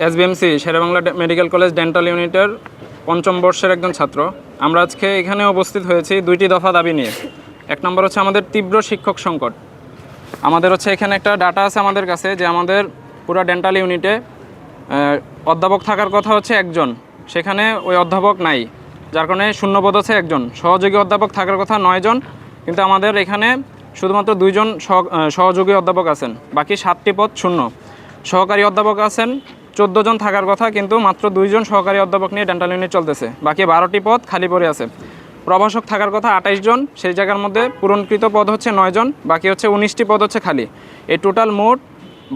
এসবিএমসি Sherebangla medical college dental ইউনিটের পঞ্চম বর্ষের একজন ছাত্র। আমরা আজকে এখানে উপস্থিত হয়েছি দুইটি দফা দাবি নিয়ে। এক নম্বর হচ্ছে আমাদের তীব্র শিক্ষক সংকট। আমাদের হচ্ছে এখানে একটা ডাটা আছে আমাদের কাছে যে আমাদের পুরো ডেন্টাল ইউনিটে অধ্যাপক থাকার কথা হচ্ছে একজন, সেখানে ওই অধ্যাপক নাই, যার কারণে শূন্যপদ হচ্ছে একজন। সহযোগী অধ্যাপক থাকার কথা 9 জন, কিন্তু আমাদের এখানে শুধুমাত্র 2 জন সহযোগী অধ্যাপক আছেন, বাকি 7টি পদ শূন্য। সহকারী অধ্যাপক আছেন 14 জন থাকার কথা, কিন্তু মাত্র 2 জন সহকারী অধ্যাপক নিয়ে ডেন্টাল ইউনিট চলতেছে, বাকি 12টি পদ খালি পড়ে আছে। প্রভাষক থাকার কথা 28 জন, সেই জায়গার মধ্যে পূরণকৃত পদ হচ্ছে 9 জন, বাকি হচ্ছে 19টি পদ হচ্ছে খালি। এই টোটাল মোট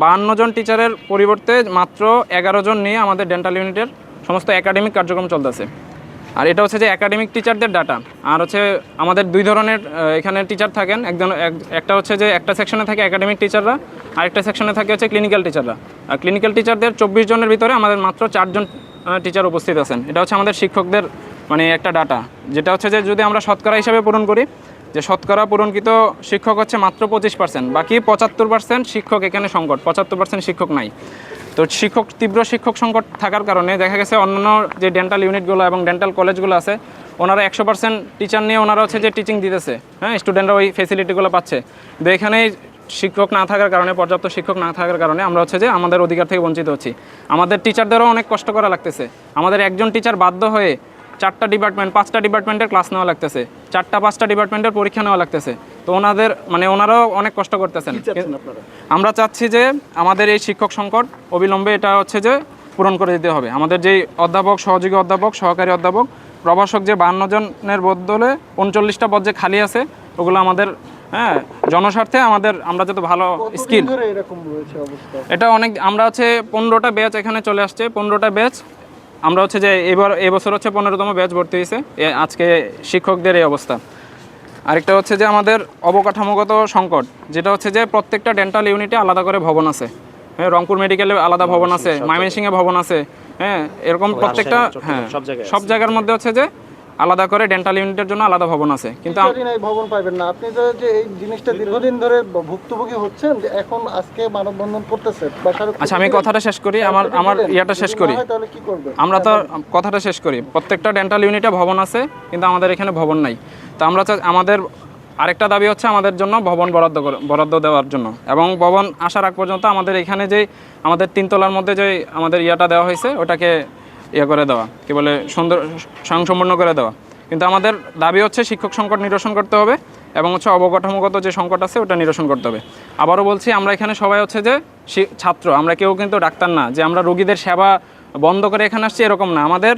52 জন টিচারের পরিবর্তে মাত্র 11 জন নিয়ে আমাদের ডেন্টাল ইউনিটের সমস্ত একাডেমিক কার্যক্রম চলতেছে। আর এটা হচ্ছে যে একাডেমিক টিচারদের ডাটা। আর হচ্ছে আমাদের 2 ধরনের এখানে টিচার থাকেন। একটা হচ্ছে যে একটা সেকশনে থাকে একাডেমিক টিচাররা, আরেকটা সেকশনে থাকে হচ্ছে ক্লিনিক্যাল টিচাররা। আর ক্লিনিক্যাল টিচারদের 24 জনের ভিতরে আমাদের মাত্র 4 জন টিচার উপস্থিত আছেন। এটা হচ্ছে আমাদের শিক্ষকদের মানে একটা ডাটা, যেটা হচ্ছে যে যদি আমরা শতকরা হিসাবে পূরণ করি, যে শতকরা পূরণকৃত শিক্ষক হচ্ছে মাত্র 25%, বাকি 75% শিক্ষক এখানে সংকট, 75% শিক্ষক নাই। তো তীব্র শিক্ষক সংকট থাকার কারণে দেখা গেছে অন্যান্য যে ডেন্টাল ইউনিটগুলো এবং ডেন্টাল কলেজগুলো আছে, ওনারা 100% টিচার নিয়ে ওনারা হচ্ছে যে টিচিং দিতেছে, হ্যাঁ, স্টুডেন্টরা ওই ফেসিলিটিগুলো পাচ্ছে। তো এখানে শিক্ষক না থাকার কারণে, পর্যাপ্ত শিক্ষক না থাকার কারণে আমরা হচ্ছে যে আমাদের অধিকার থেকে বঞ্চিত হচ্ছি। আমাদের টিচারদেরও অনেক কষ্ট করা লাগতেছে। আমাদের একজন টিচার বাধ্য হয়ে 4টা ডিপার্টমেন্ট, 5টা ডিপার্টমেন্টের ক্লাস নেওয়া লাগতেছে, 4টা-5টা ডিপার্টমেন্টের পরীক্ষা নেওয়া লাগতেছে। তো ওনারাও অনেক কষ্ট করতেছেন। আমরা চাচ্ছি যে আমাদের এই শিক্ষক সংকট অবিলম্বে এটা হচ্ছে যে পূরণ করে দিতে হবে। আমাদের যেই অধ্যাপক, সহযোগী অধ্যাপক, সহকারী অধ্যাপক, প্রভাষক যে 52 জনের বদলে 39টা পদ যে খালি আছে, ওগুলো আমাদের জনস্বার্থে আমরা যত ভালো স্কিল, এটা অনেক, আমরা হচ্ছে 15টা ব্যাচ এখানে চলে আসছে, 15টা ব্যাচ। আমরা হচ্ছে যে এবছর হচ্ছে 15তম ব্যাচ ভর্তি হয়েছে, আজকে শিক্ষকদের এই অবস্থা। আরেকটা হচ্ছে যে আমাদের অবকাঠামোগত সংকট, যেটা হচ্ছে যে প্রত্যেকটা ডেন্টাল ইউনিটে আলাদা করে ভবন আছে। হ্যাঁ, রংপুর মেডিকেলে আলাদা ভবন আছে, ময়মনসিংহে ভবন আছে, হ্যাঁ, এরকম প্রত্যেকটা, হ্যাঁ, সব জায়গার মধ্যে হচ্ছে যে আলাদা করে ডেন্টাল ইউনিটের জন্য আলাদা ভবন আছে। কিন্তু ভবন পাবেন না। আপনি যে এই জিনিসটা দীর্ঘদিন ধরে ভুক্তভোগী হচ্ছেন, যে এখন আজকে মানববন্ধন করতেছে। আচ্ছা, আমি কথাটা শেষ করি, আমার ইয়াটা শেষ করি। তাহলে কি করবে? আমরা তো কথাটা শেষ করি। প্রত্যেকটা ডেন্টাল ইউনিটে ভবন আছে, কিন্তু আমাদের এখানে ভবন নাই। তো আমাদের আরেকটা দাবি হচ্ছে আমাদের জন্য ভবন বরাদ্দ দেওয়ার জন্য, এবং ভবন আসার আগ পর্যন্ত আমাদের এখানে যে আমাদের 3 তলার মধ্যে যে আমাদের ইয়াটা দেওয়া হয়েছে, ওটাকে করে দেওয়া, কি বলে, সুন্দর স্বয়ংসম্পূর্ণ করে দেওয়া। কিন্তু আমাদের দাবি হচ্ছে শিক্ষক সংকট নিরসন করতে হবে, এবং হচ্ছে অবকাঠামোগত যে সংকট আছে ওটা নিরসন করতে হবে। আবারও বলছি, আমরা এখানে সবাই হচ্ছে যে ছাত্র, আমরা কেউ কিন্তু ডাক্তার না, যে আমরা রোগীদের সেবা বন্ধ করে এখানে আসছি এরকম না। আমাদের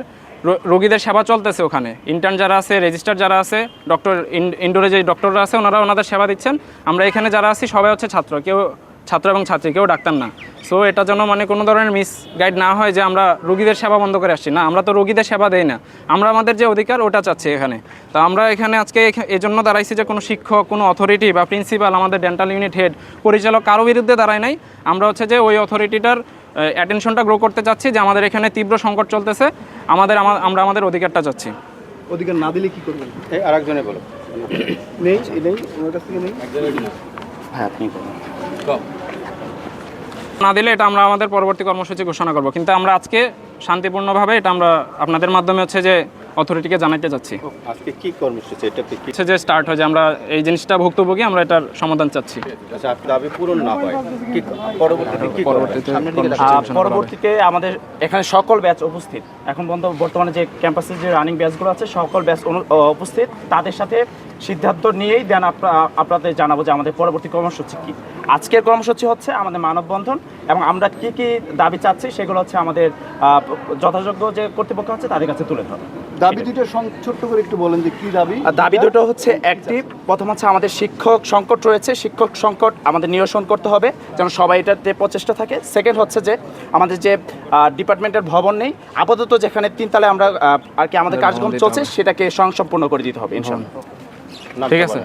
রোগীদের সেবা চলতেছে, ওখানে ইন্টার্ন যারা আছে, রেজিস্টার যারা আছে, ইনডোরে যে ডক্টররা আছে, ওনারা ওনাদের সেবা দিচ্ছেন। আমরা এখানে যারা আছি সবাই হচ্ছে ছাত্র এবং ছাত্রী, কেউ ডাক্তার না। সো এটা যেন মানে কোনো ধরনের মিসগাইড না হয় যে আমরা রোগীদের সেবা বন্ধ করে আসছি, না, আমরা তো রোগীদের সেবা দেই না, আমরা আমাদের যে অধিকার ওটা চাচ্ছি এখানে। তো আমরা এখানে আজকে এই জন্য দাঁড়াইছি যে কোনো শিক্ষক, কোনো অথরিটি বা প্রিন্সিপাল, আমাদের ডেন্টাল ইউনিট হেড, পরিচালক কারো বিরুদ্ধে দাঁড়ায় নাই। আমরা হচ্ছে যে ওই অথরিটিটার অ্যাটেনশনটা গ্রো করতে চাচ্ছি যে আমাদের এখানে তীব্র সংকট চলতেছে, আমরা আমাদের অধিকারটা চাচ্ছি। অধিকার না দিলে কি করবেন? আরেকজনে বলো। নেই ওনার কাছ থেকে নেই। হ্যাঁ, আপনি বলুন। না দিলে এটা আমরা আমাদের পরবর্তী কর্মসূচি ঘোষণা করব। কিন্তু আমরা আজকে শান্তিপূর্ণভাবে এটা আমরা আপনাদের মাধ্যমে হচ্ছে যে অথরিটিকে জানাতে চাচ্ছি। আজকে কি কর্মসূচি, এটা কি হচ্ছে যে স্টার্ট হয় যে আমরা এই জিনিসটা ভুক্তভোগী, আমরা এটার সমাধান চাচ্ছি। আচ্ছা, দাবি পূরণ না হয় কি পরবর্তীতে কি পরবর্তীতে আমাদের এখানে সকল ব্যাচ উপস্থিত, এখন বর্তমানে যে ক্যাম্পাসের যে রানিং ব্যাচগুলো আছে সকল ব্যাচ উপস্থিত, তাদের সাথে সিদ্ধান্ত নিয়েই দেন আপনাদের জানাবো যে আমাদের পরবর্তী কর্মসূচি কি। আজকের কর্মসূচি হচ্ছে আমাদের মানববন্ধন, এবং আমরা কি কি দাবি চাচ্ছি সেগুলো হচ্ছে আমাদের যথাযোগ্য যে কর্তৃপক্ষ আছে তাদের কাছে তুলে ধরা। দাবি দুটো ছোট্ট করে একটু বলেন যে কি দাবি। দাবি দুটো হচ্ছে, একটি, প্রথম হচ্ছে আমাদের শিক্ষক সংকট রয়েছে, শিক্ষক সংকট আমাদের নিরসন করতে হবে যেন সবাই এটাতে প্রচেষ্টা থাকে। সেকেন্ড হচ্ছে যে আমাদের যে ডিপার্টমেন্টের ভবন নেই, আপাতত যেখানে 3 তলায় আমরা আর কি আমাদের কার্যক্রম চলছে সেটাকে স্বয়ংসম্পূর্ণ করে দিতে হবে ইনশাআল্লাহ। ঠিক আছে।